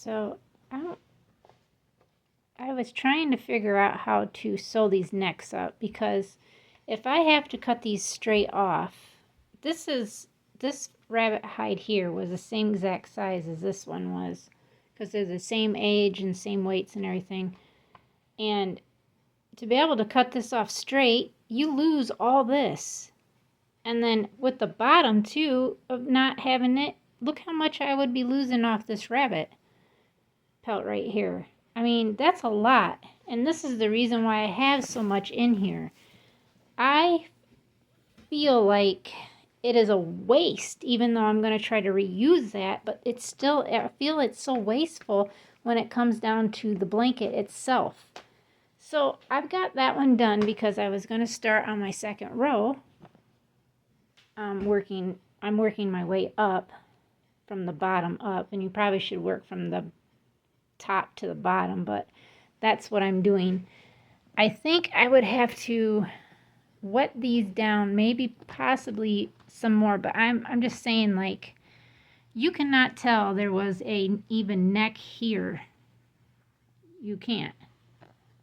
So I was trying to figure out how to sew these necks up, because if I have to cut these straight off, this rabbit hide here was the same exact size as this one was, because they're the same age and same weights and everything. And to be able to cut this off straight, you lose all this. And then with the bottom too, of not having it, look how much I would be losing off this rabbit pelt right here. I mean, that's a lot. And this is the reason why I have so much in here. I feel like it is a waste, even though I'm going to try to reuse that, but it's still, I feel it's so wasteful when it comes down to the blanket itself. So I've got that one done because I was going to start on my second row. I'm working my way up from the bottom up, and you probably should work from the top to the bottom, but that's what I'm doing. I think I would have to wet these down, maybe possibly some more, but I'm just saying, like, you cannot tell there was a even neck here. You can't.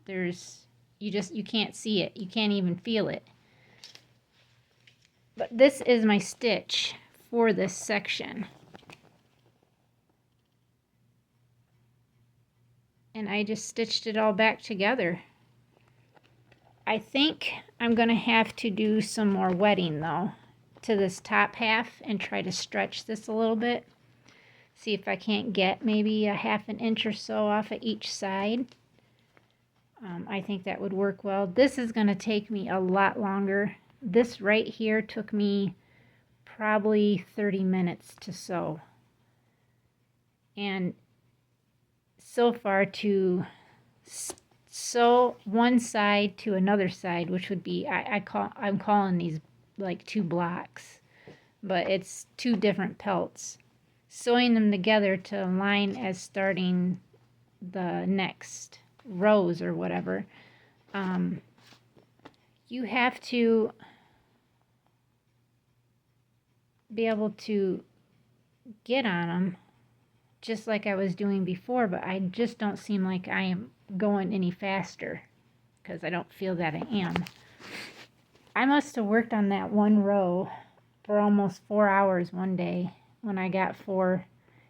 You can't see it. You can't even feel it. But this is my stitch for this section. And I just stitched it all back together. I think I'm going to have to do some more wetting though to this top half and try to stretch this a little bit. See if I can't get maybe a ½ inch or so off of each side. I think that would work well. This is going to take me a lot longer. This right here took me probably 30 minutes to sew. And so far to sew one side to another side, which would be, I'm calling these like 2 blocks, but it's 2 different pelts. Sewing them together to align as starting the next rows or whatever. You have to be able to get on them just like I was doing before, but I just don't seem like I am going any faster because I don't feel that I am. I must have worked on that one row for almost 4 hours one day when I got 4.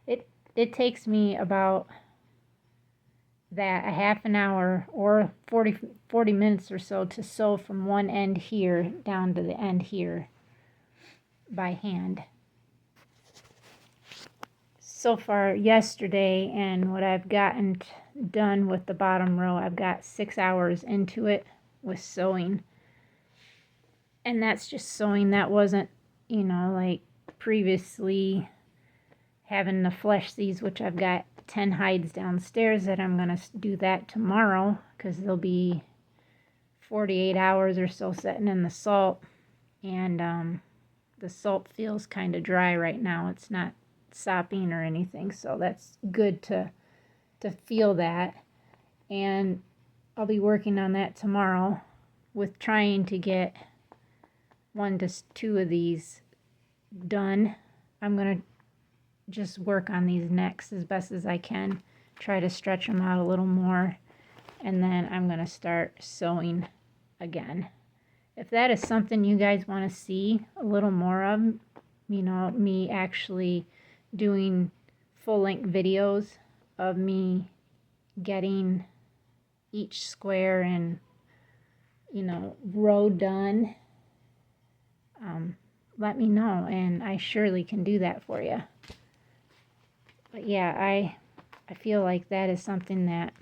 It takes me about that a half an hour or 40 minutes or so to sew from one end here down to the end here by hand. So far yesterday and what I've gotten done with the bottom row, I've got 6 hours into it with sewing. And that's just sewing. That wasn't, like previously having to flesh these, which I've got 10 hides downstairs that I'm going to do that tomorrow because they'll be 48 hours or so setting in the salt. And the salt feels kind of dry right now. It's not sopping or anything, so that's good to feel that. And I'll be working on that tomorrow with trying to get 1 to 2 of these done. I'm going to just work on these necks as best as I can, try to stretch them out a little more, and then I'm going to start sewing again. If that is something you guys want to see a little more of, me actually doing full-length videos of me getting each square and row done, let me know, and I surely can do that for you. But yeah, I feel like that is something that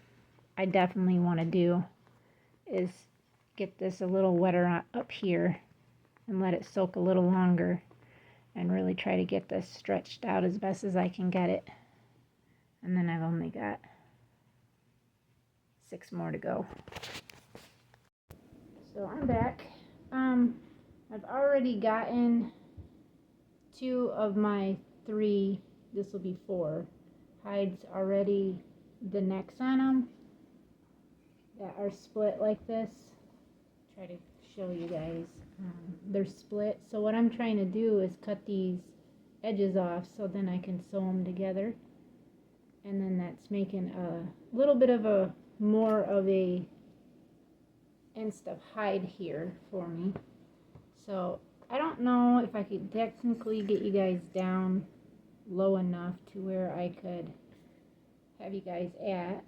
I definitely want to do, is get this a little wetter up here and let it soak a little longer and really try to get this stretched out as best as I can get it. And then I've only got 6 more to go. So I'm back. I've already gotten 2 of my 3, this will be 4, hides already, the necks on them that are split like this. Try to show you guys. They're split. So what I'm trying to do is cut these edges off so then I can sew them together. And then that's making a little bit of a more of a inst of hide here for me. So I don't know if I could technically get you guys down low enough to where I could have you guys at,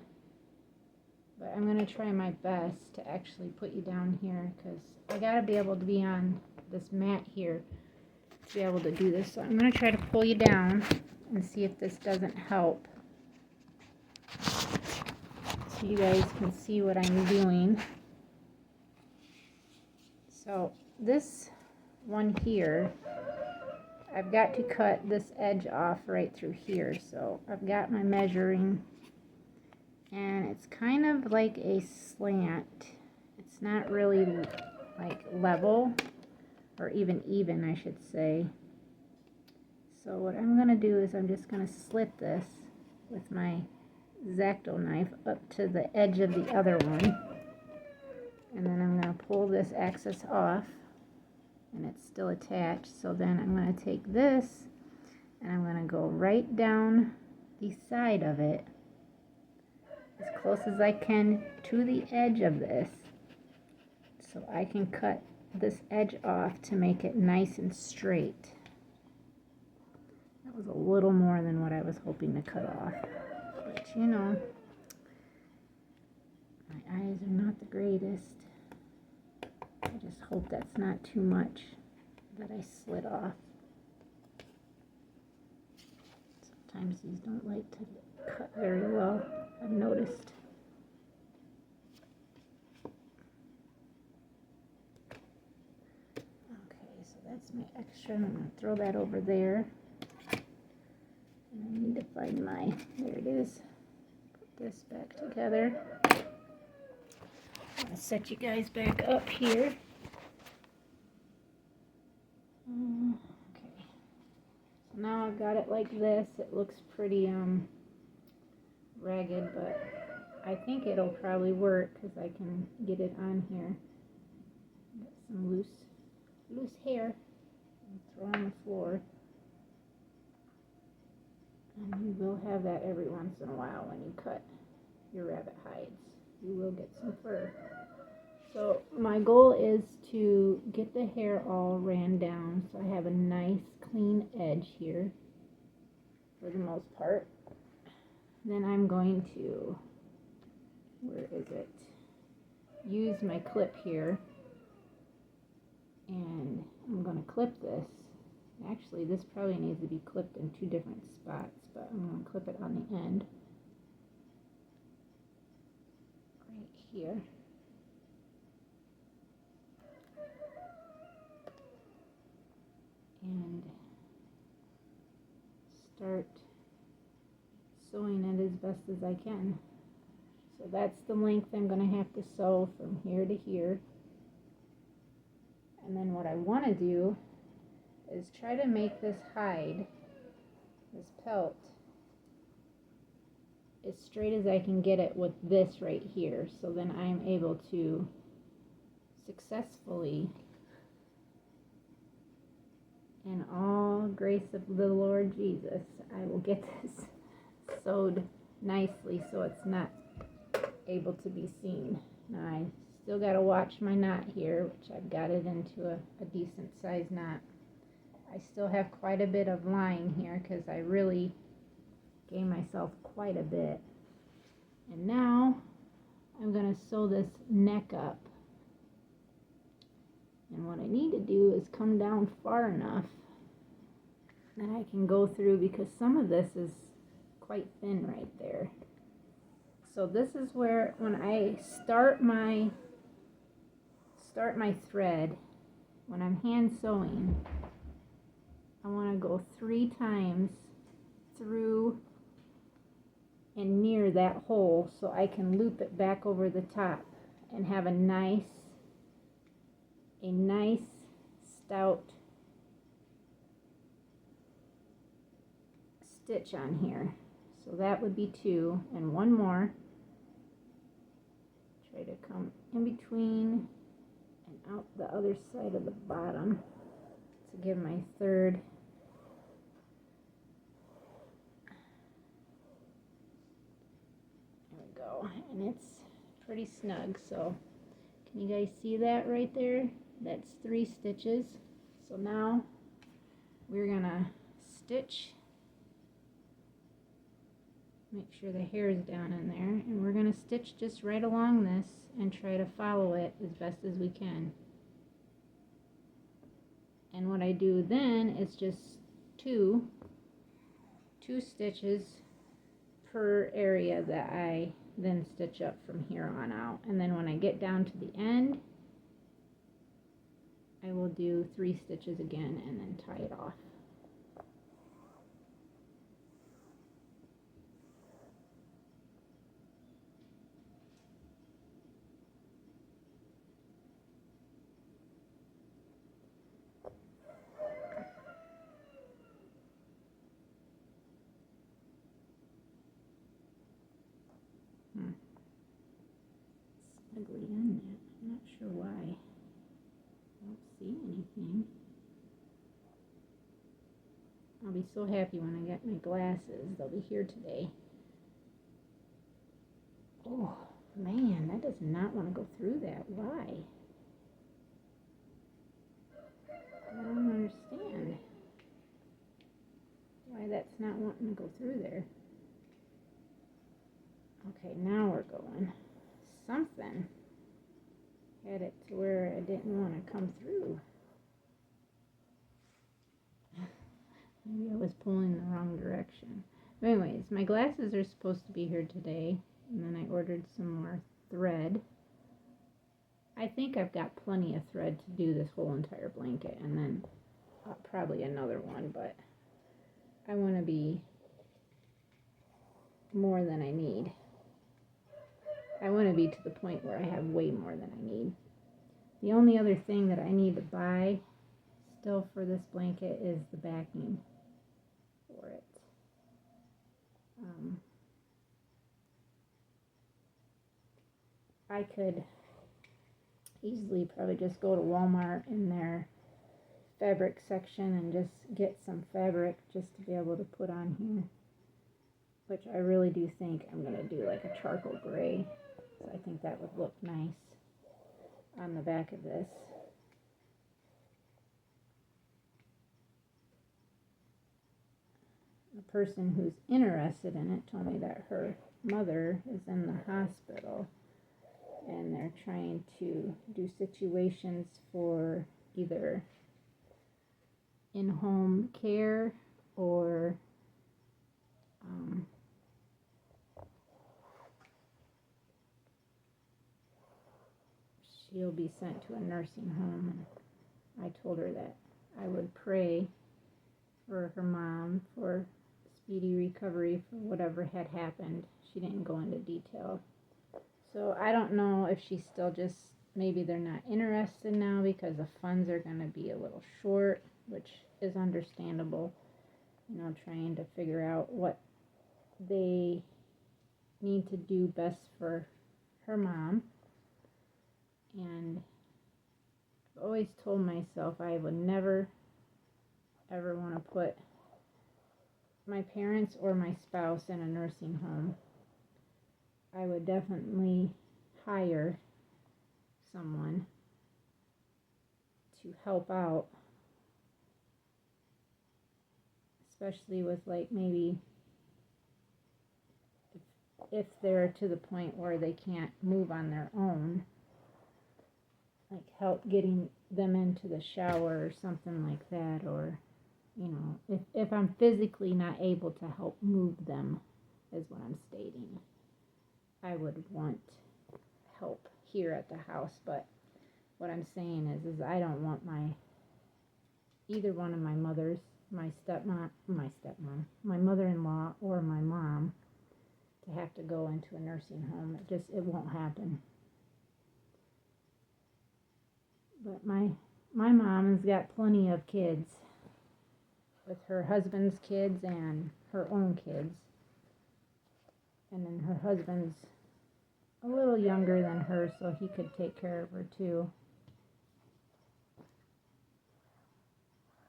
but I'm going to try my best to actually put you down here, because I got to be able to be on this mat here to be able to do this. So I'm going to try to pull you down and see if this doesn't help, so you guys can see what I'm doing. So this one here, I've got to cut this edge off right through here. So I've got my measuring, and it's kind of like a slant. It's not really like level, or even I should say. So what I'm going to do is I'm just going to slit this with my X-Acto knife up to the edge of the other one. And then I'm going to pull this axis off, and it's still attached. So then I'm going to take this and I'm going to go right down the side of it as close as I can to the edge of this, so I can cut this edge off to make it nice and straight. That was a little more than what I was hoping to cut off, but you know, my eyes are not the greatest. I just hope that's not too much that I slid off. Sometimes these don't like to cut very well, I've noticed. Okay, so that's my extra, and I'm going to throw that over there. And I need to find my, there it is. Put this back together. I'm going to set you guys back up here. Okay, so now I've got it like this. It looks pretty ragged, but I think it'll probably work because I can get it on here. Got some loose hair. Throw on the floor. And you will have that every once in a while when you cut your rabbit hides. You will get some fur. So my goal is to get the hair all ran down so I have a nice clean edge here for the most part. Then I'm going to, where is it? Use my clip here, and I'm going to clip this. Actually, this probably needs to be clipped in two different spots, but I'm going to clip it on the end right here. And start sewing it as best as I can. So that's the length I'm going to have to sew from here to here. And then what I want to do is try to make this hide, this pelt, as straight as I can get it with this right here. So then I'm able to successfully, in all grace of the Lord Jesus, I will get this sewed nicely so it's not able to be seen. Now I still got to watch my knot here, which I've got it into a decent size knot. I still have quite a bit of line here because I really gave myself quite a bit. And now I'm going to sew this neck up. And what I need to do is come down far enough that I can go through, because some of this is quite thin right there. So this is where, when I start my thread, when I'm hand sewing, I want to go 3 times through and near that hole so I can loop it back over the top and have a nice stout stitch on here. So that would be 2, and 1 more. Try to come in between and out the other side of the bottom to give my third. go. And it's pretty snug, so can you guys see that right there? That's 3 stitches. So now we're gonna stitch, make sure the hair is down in there, and we're gonna stitch just right along this and try to follow it as best as we can. And what I do then is just two stitches per area that I then stitch up from here on out. And then when I get down to the end, I will do 3 stitches again and then tie it off. Snugly in that. I'm not sure why. I don't see anything. I'll be so happy when I get my glasses. They'll be here today. Oh, man, that does not want to go through that. Why? I don't understand why that's not wanting to go through there. Okay, now we're going. Something had it to where I didn't want to come through. Maybe I was pulling the wrong direction. But anyways, my glasses are supposed to be here today, and then I ordered some more thread. I think I've got plenty of thread to do this whole entire blanket, and then probably another one, but I want to be more than I need. I want to be to the point where I have way more than I need. The only other thing that I need to buy still for this blanket is the backing for it. I could easily probably just go to Walmart in their fabric section and just get some fabric just to be able to put on here, which I really do think I'm going to do like a charcoal gray. So I think that would look nice on the back of this. The person who's interested in it told me that her mother is in the hospital and they're trying to do situations for either in-home care or she'll be sent to a nursing home. And I told her that I would pray for her mom for speedy recovery for whatever had happened. She didn't go into detail. So I don't know if she's still just, maybe they're not interested now because the funds are going to be a little short, which is understandable. You know, trying to figure out what they need to do best for her mom. And I've always told myself I would never ever want to put my parents or my spouse in a nursing home. I would definitely hire someone to help out, especially with like maybe if they're to the point where they can't move on their own, like help getting them into the shower or something like that, or you know, if I'm physically not able to help move them, is what I'm stating. I would want help here at the house, but what I'm saying is I don't want either one of my mothers, my mother-in-law or my mom to have to go into a nursing home. It won't happen. But my mom has got plenty of kids, with her husband's kids and her own kids. And then her husband's a little younger than her, so he could take care of her too.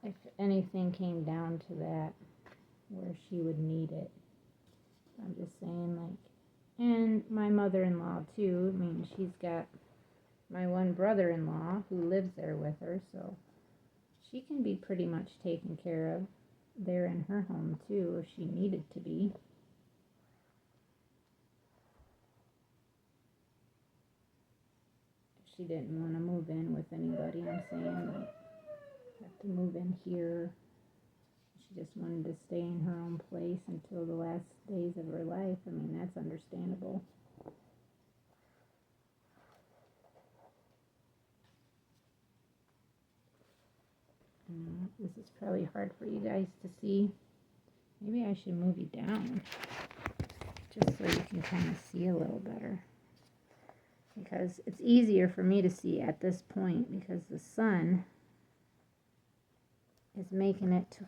If anything came down to that, where she would need it. I'm just saying, like, And my mother-in-law too. I mean, she's got my one brother-in-law who lives there with her, so she can be pretty much taken care of there in her home too if she needed to be. If she didn't want to move in with anybody, I'm saying, like, have to move in here. She just wanted to stay in her own place until the last days of her life. I mean, that's understandable. This is probably hard for you guys to see. Maybe I should move you down just so you can kind of see a little better. Because it's easier for me to see at this point because the sun is making it to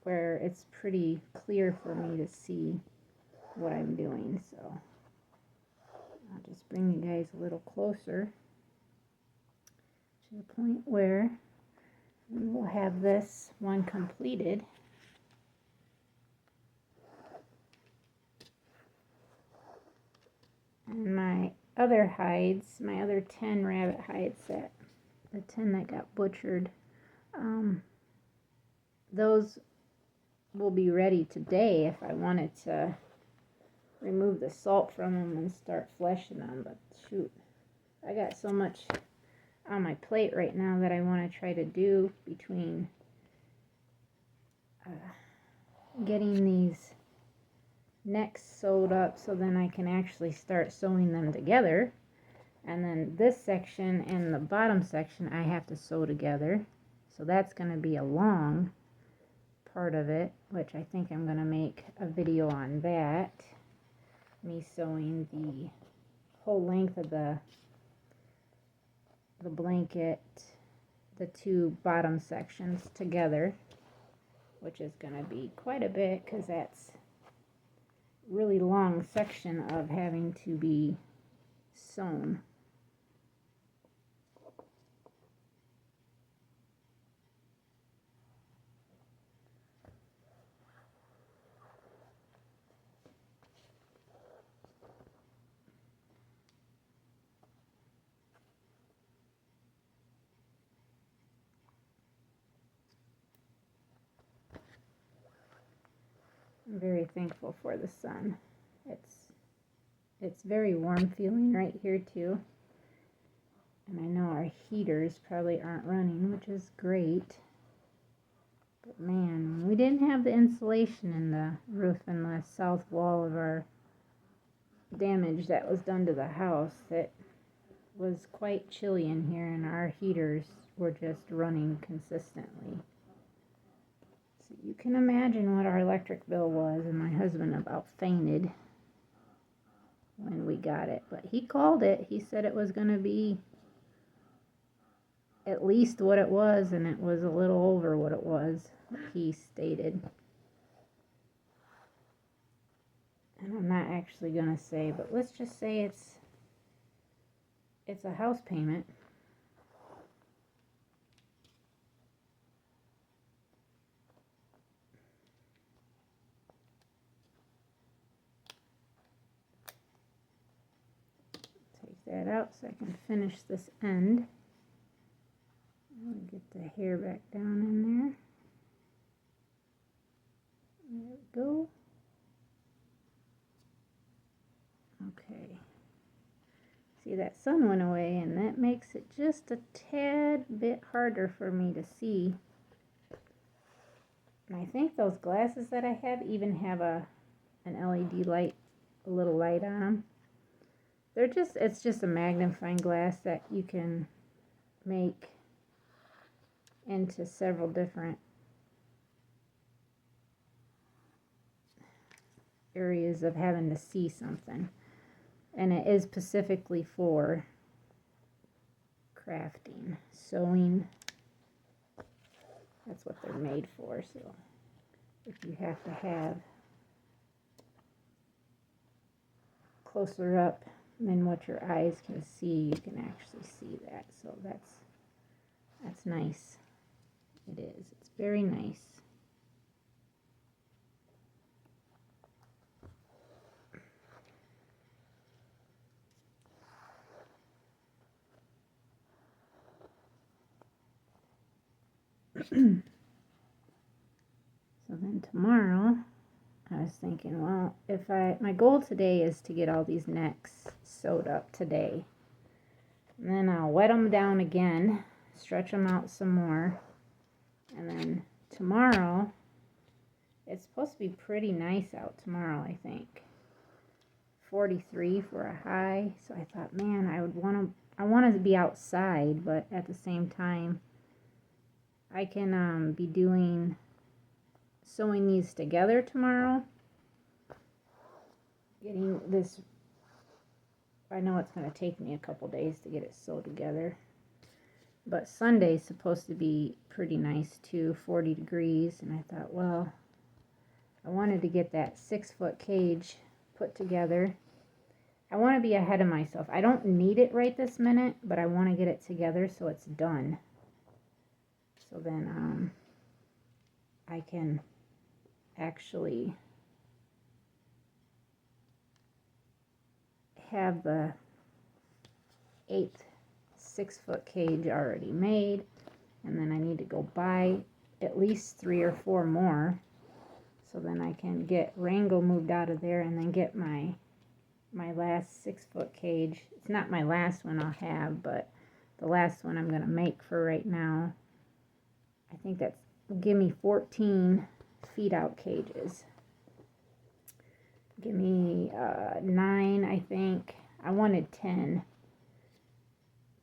where it's pretty clear for me to see what I'm doing. So I'll just bring you guys a little closer to the point where we will have this one completed. And my other hides, my other 10 rabbit hides, that the 10 that got butchered, those will be ready today if I wanted to remove the salt from them and start fleshing them. But shoot, I got so much on my plate right now that I want to try to do between getting these necks sewed up so then I can actually start sewing them together, and then this section and the bottom section I have to sew together, so that's going to be a long part of it, which I think I'm going to make a video on that, me sewing the whole length of the blanket, the two bottom sections together, which is going to be quite a bit because that's really long section of having to be sewn. I'm very thankful for the sun. It's very warm feeling right here too. And I know our heaters probably aren't running, which is great. But man, we didn't have the insulation in the roof and the south wall of our damage that was done to the house. It was quite chilly in here and our heaters were just running consistently. So you can imagine what our electric bill was, and my husband about fainted when we got it. But he called it. He said it was going to be at least what it was, and it was a little over what it was, he stated. And I'm not actually going to say, but let's just say it's a house payment. Take that out so I can finish this end. I'll get the hair back down in there. There we go. Okay. See, that sun went away, and that makes it just a tad bit harder for me to see. And I think those glasses that I have even have an LED light, a little light on them. It's just a magnifying glass that you can make into several different areas of having to see something. And it is specifically for crafting, sewing. That's what they're made for. So if you have to have closer up than what your eyes can see, you can actually see that. So that's nice. It is. It's very nice. So then tomorrow, I was thinking, well, my goal today is to get all these necks sewed up today. And then I'll wet them down again, stretch them out some more. And then tomorrow, it's supposed to be pretty nice out tomorrow, I think. 43 for a high. So I thought, man, I want to be outside, but at the same time, I can be sewing these together tomorrow. Getting this, I know it's going to take me a couple days to get it sewed together. But Sunday's supposed to be pretty nice too, 40 degrees. And I thought, well, I wanted to get that 6-foot cage put together. I want to be ahead of myself. I don't need it right this minute, but I want to get it together so it's done. So then I can actually have the 8th 6-foot cage already made, and then I need to go buy at least 3 or 4 more, so then I can get Rango moved out of there and then get my last 6-foot cage. It's not my last one I'll have, but the last one I'm going to make for right now. I think that's will give me 14 feed out cages. Give me 9, I think. I wanted 10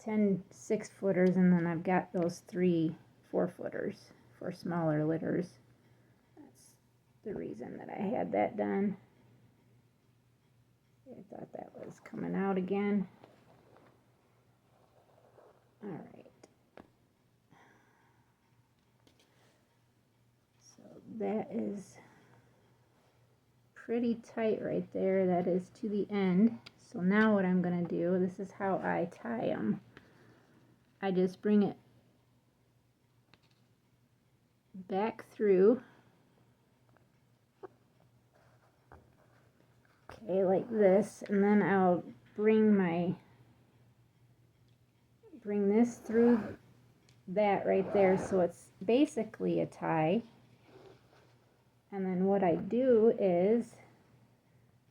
6-footers, and then I've got those 3 4-footers for smaller litters. That's the reason that I had that done. I thought that was coming out again. All right. So that is pretty tight right there. That is to the end. So now what I'm going to do, this is how I tie them. I just bring it back through. Okay, like this, and then I'll bring this through that right there, so it's basically a tie. And then what I do is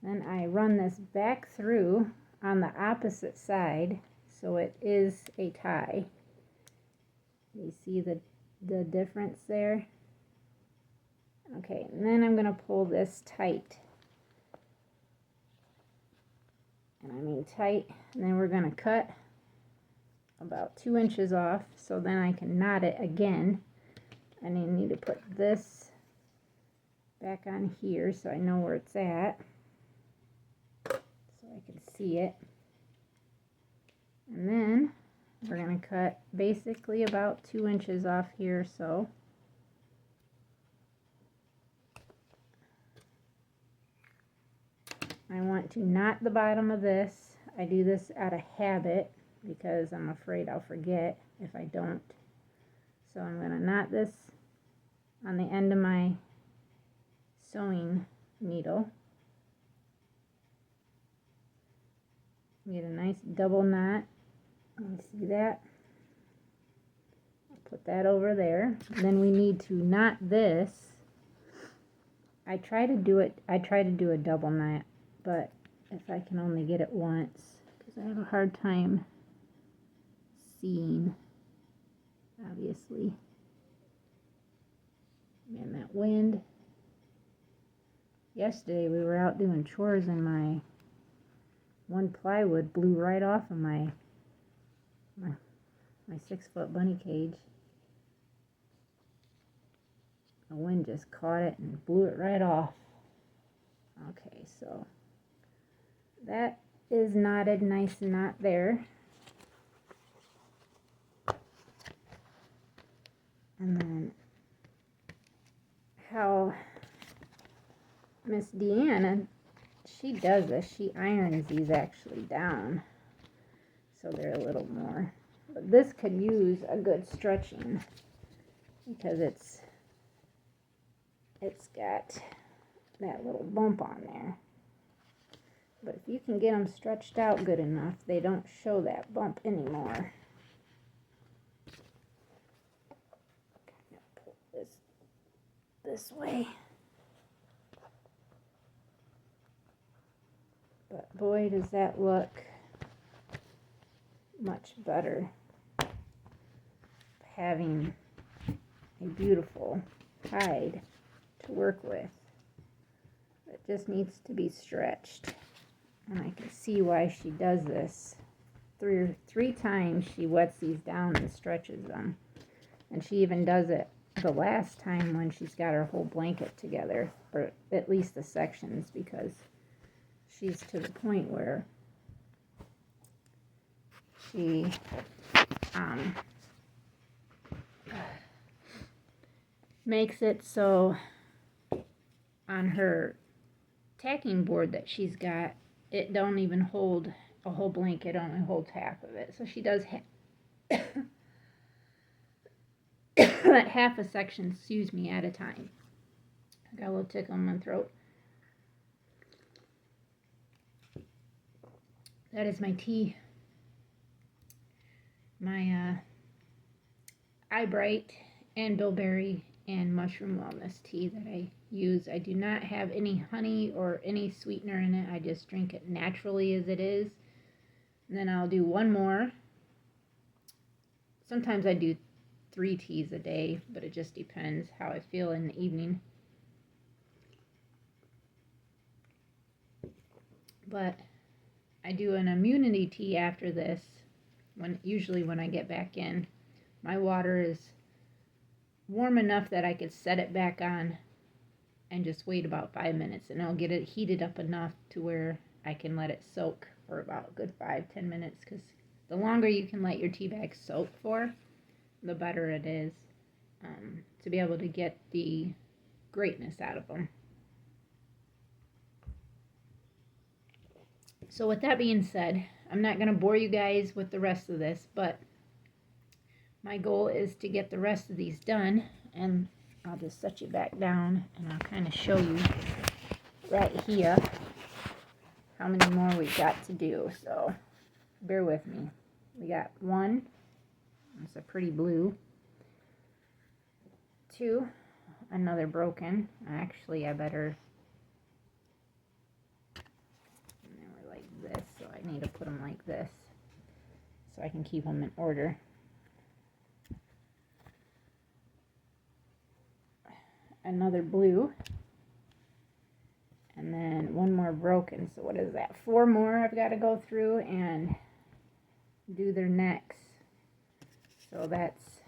then I run this back through on the opposite side, so it is a tie. You see the difference there? Okay, and then I'm going to pull this tight. And I mean tight, and then we're going to cut about 2 inches off, so then I can knot it again. And I need to put this back on here so I know where it's at, so I can see it. And then we're going to cut basically about 2 inches off here, so I want to knot the bottom of this. I do this out of habit because I'm afraid I'll forget if I don't. So I'm going to knot this on the end of my sewing needle. Get a nice double knot. You see that? I'll put that over there. And then we need to knot this. I try to do a double knot, but if I can only get it once, because I have a hard time seeing, obviously. And that wind. Yesterday we were out doing chores and my one plywood blew right off of my 6-foot bunny cage. The wind just caught it and blew it right off. Okay, so that is knotted nice and knot there. And then how Miss Deanna, she does this. She irons these actually down so they're a little more. But this could use a good stretching because it's got that little bump on there. But if you can get them stretched out good enough, they don't show that bump anymore. this way. But boy, does that look much better. Having a beautiful hide to work with. It just needs to be stretched. And I can see why she does this. Three times she wets these down and stretches them. And she even does it the last time when she's got her whole blanket together, or at least the sections, because she's to the point where she makes it so on her tacking board that she's got, it don't even hold a whole blanket, only holds half of it. So she does half a section, excuse me, at a time. I got a little tickle in my throat. That is my tea. My Eyebright and bilberry and mushroom wellness tea that I use. I do not have any honey or any sweetener in it. I just drink it naturally as it is. And then I'll do one more. Sometimes I do 3 teas a day, but it just depends how I feel in the evening. But I do an immunity tea after this, usually when I get back in. My water is warm enough that I could set it back on and just wait about 5 minutes, and I'll get it heated up enough to where I can let it soak for about a good 5-10 minutes, because the longer you can let your tea bag soak for, the better it is to be able to get the greatness out of them. So with that being said, I'm not going to bore you guys with the rest of this, but my goal is to get the rest of these done, and I'll just set you back down and I'll kind of show you right here how many more we've got to do. So bear with me. We got 1, it's a pretty blue. 2, another broken. Actually, I better, and they were like this, so I need to put them like this so I can keep them in order. Another blue, and then 1 more broken. So what is that? 4 more I've got to go through and do their necks. So that's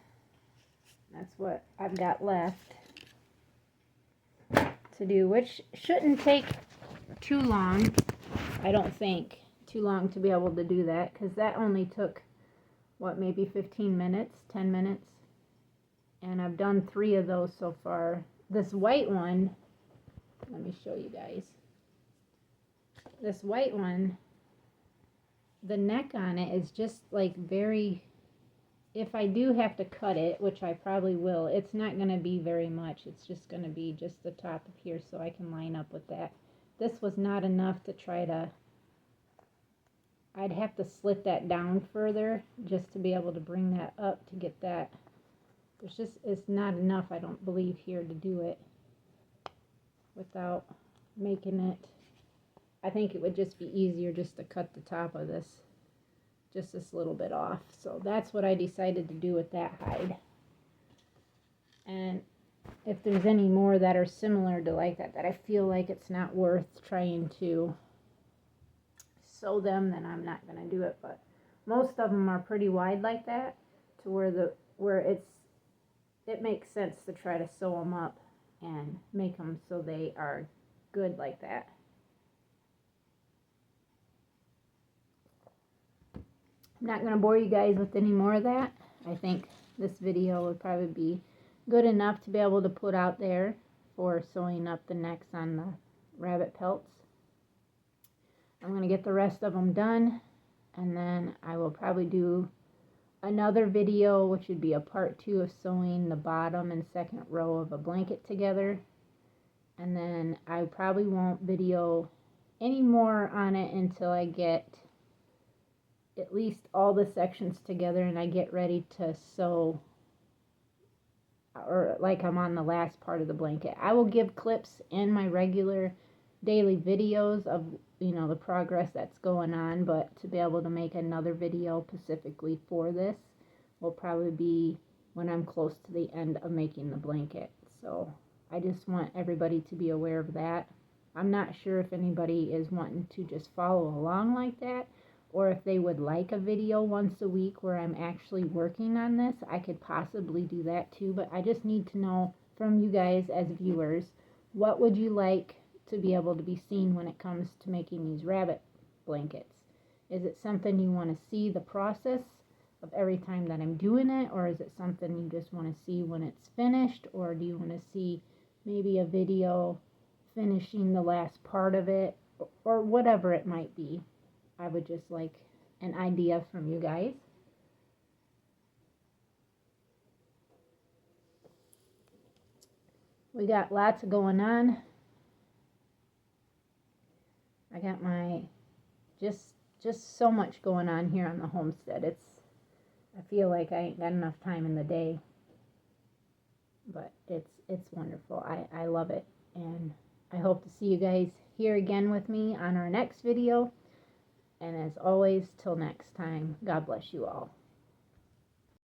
what I've got left to do, which shouldn't take too long. I don't think too long to be able to do that, because that only took what, maybe 15 minutes, 10 minutes, and I've done 3 of those so far. This white one, let me show you guys. This white one, the neck on it is just like very, if I do have to cut it, which I probably will, it's not going to be very much. It's just going to be just the top of here so I can line up with that. This was not enough to try to, I'd have to slit that down further just to be able to bring that up to get that. It's not enough, I don't believe, here to do it without making it. I think it would just be easier just to cut the top of this, just this little bit off. So that's what I decided to do with that hide. And if there's any more that are similar to like that I feel like it's not worth trying to sew them, then I'm not going to do it. But most of them are pretty wide like that, to where it makes sense to try to sew them up and make them so they are good like that. I'm not going to bore you guys with any more of that. I think this video would probably be good enough to be able to put out there for sewing up the necks on the rabbit pelts. I'm going to get the rest of them done, and then I will probably do another video, which would be a part 2 of sewing the bottom and second row of a blanket together. And then I probably won't video any more on it until I get at least all the sections together and I get ready to sew or like I'm on the last part of the blanket. I will give clips in my regular daily videos of, you know, the progress that's going on, but to be able to make another video specifically for this will probably be when I'm close to the end of making the blanket. So I just want everybody to be aware of that. I'm not sure if anybody is wanting to just follow along like that, or if they would like a video once a week where I'm actually working on this. I could possibly do that too, but I just need to know from you guys as viewers, what would you like to be able to be seen when it comes to making these rabbit blankets? Is it something you want to see the process of every time that I'm doing it, or is it something you just want to see when it's finished, or do you want to see maybe a video finishing the last part of it, or whatever it might be? I would just like an idea from you guys. We got lots going on. I got my just so much going on here on the homestead. I feel like I ain't got enough time in the day, but it's wonderful. I love it, and I hope to see you guys here again with me on our next video. And as always, till next time, God bless you all.